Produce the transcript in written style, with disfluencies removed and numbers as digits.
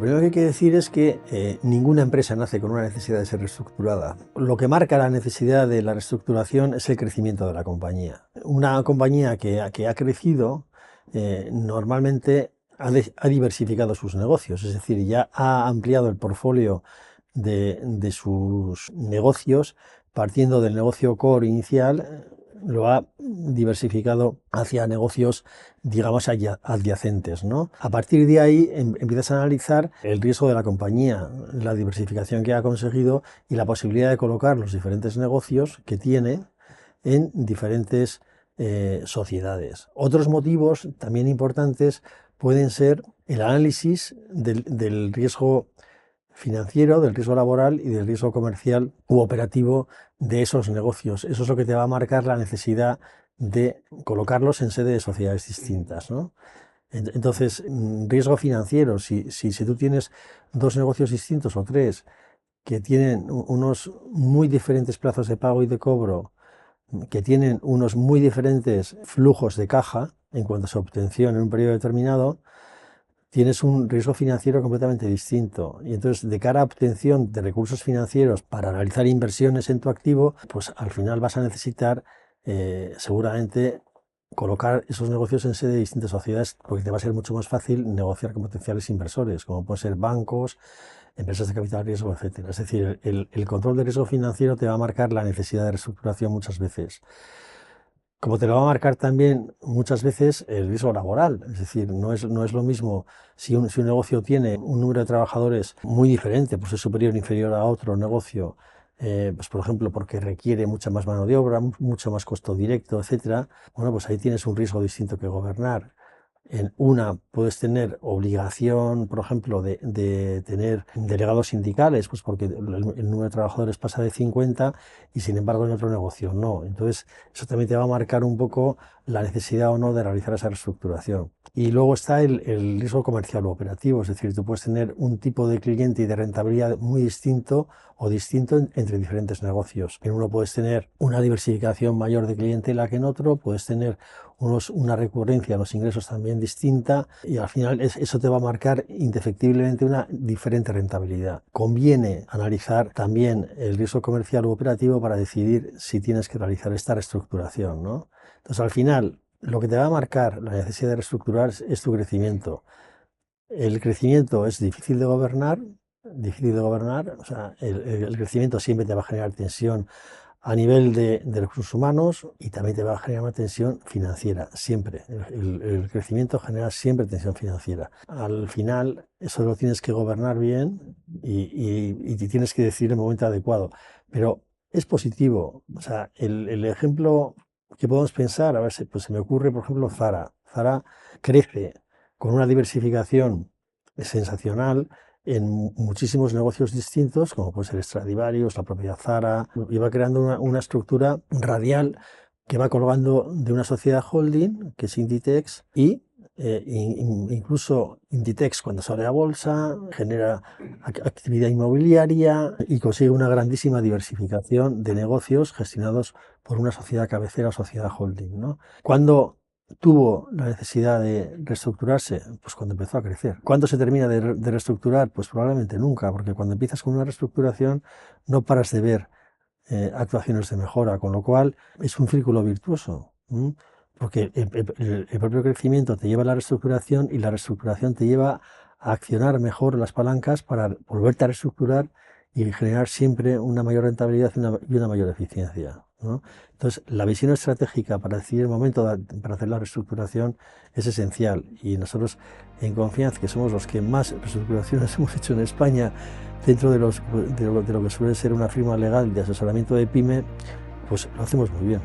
primero que hay que decir es que ninguna empresa nace con una necesidad de ser reestructurada. Lo que marca la necesidad de la reestructuración es el crecimiento de la compañía. Una compañía que ha crecido normalmente ha diversificado sus negocios, es decir, ya ha ampliado el portfolio de sus negocios, partiendo del negocio core inicial, lo ha diversificado hacia negocios, digamos, adyacentes, ¿no? A partir de ahí empiezas a analizar el riesgo de la compañía, la diversificación que ha conseguido y la posibilidad de colocar los diferentes negocios que tiene en diferentes sociedades. Otros motivos también importantes pueden ser el análisis del riesgo financiero, del riesgo laboral y del riesgo comercial u operativo de esos negocios. Eso es lo que te va a marcar la necesidad de colocarlos en sede de sociedades distintas, ¿no? Entonces, riesgo financiero, si tú tienes dos negocios distintos o tres que tienen unos muy diferentes plazos de pago y de cobro, que tienen unos muy diferentes flujos de caja en cuanto a su obtención en un periodo determinado, tienes un riesgo financiero completamente distinto. Y entonces, de cara a obtención de recursos financieros para realizar inversiones en tu activo, pues al final vas a necesitar seguramente colocar esos negocios en sede de distintas sociedades, porque te va a ser mucho más fácil negociar con potenciales inversores, como pueden ser bancos, empresas de capital riesgo, etcétera. Es decir, el control del riesgo financiero te va a marcar la necesidad de reestructuración muchas veces. Como te lo va a marcar también muchas veces el riesgo laboral, es decir, no es lo mismo si un negocio tiene un número de trabajadores muy diferente, pues es superior o inferior a otro negocio, pues por ejemplo porque requiere mucha más mano de obra, mucho más costo directo, etcétera. Bueno, pues ahí tienes un riesgo distinto que gobernar. En una puedes tener obligación, por ejemplo, de tener delegados sindicales, pues porque el número de trabajadores pasa de 50 y sin embargo en otro negocio no. Entonces eso también te va a marcar un poco la necesidad o no de realizar esa reestructuración. Y luego está el riesgo comercial o operativo, es decir, tú puedes tener un tipo de cliente y de rentabilidad muy distinto o distinto entre diferentes negocios. En uno puedes tener una diversificación mayor de clientela que en otro, puedes tener una recurrencia en los ingresos también distinta y al final eso te va a marcar indefectiblemente una diferente rentabilidad. Conviene analizar también el riesgo comercial u operativo para decidir si tienes que realizar esta reestructuración, ¿no? Entonces al final lo que te va a marcar la necesidad de reestructurar es tu crecimiento. El crecimiento es difícil de gobernar, o sea, el crecimiento siempre te va a generar tensión a nivel de recursos humanos y también te va a generar una tensión financiera, siempre. El crecimiento genera siempre tensión financiera. Al final, eso lo tienes que gobernar bien y tienes que decidir en el momento adecuado. Pero es positivo. O sea, el ejemplo que podemos pensar, a ver, pues se me ocurre, por ejemplo, Zara. Zara crece con una diversificación sensacional en muchísimos negocios distintos, como puede ser Stradivarius, la propia Zara, y va creando una estructura radial que va colgando de una sociedad holding, que es Inditex, y incluso Inditex cuando sale a bolsa genera actividad inmobiliaria y consigue una grandísima diversificación de negocios gestionados por una sociedad cabecera o sociedad holding, ¿no? Cuando tuvo la necesidad de reestructurarse, pues cuando empezó a crecer. ¿Cuándo se termina de reestructurar? Pues probablemente nunca, porque cuando empiezas con una reestructuración no paras de ver actuaciones de mejora, con lo cual es un círculo virtuoso, porque el propio crecimiento te lleva a la reestructuración y la reestructuración te lleva a accionar mejor las palancas para volverte a reestructurar y generar siempre una mayor rentabilidad y una mayor eficiencia, ¿no? Entonces, la visión estratégica para decidir el momento para hacer la reestructuración es esencial y nosotros en Confianz, que somos los que más reestructuraciones hemos hecho en España dentro de lo que suele ser una firma legal de asesoramiento de pyme, pues lo hacemos muy bien.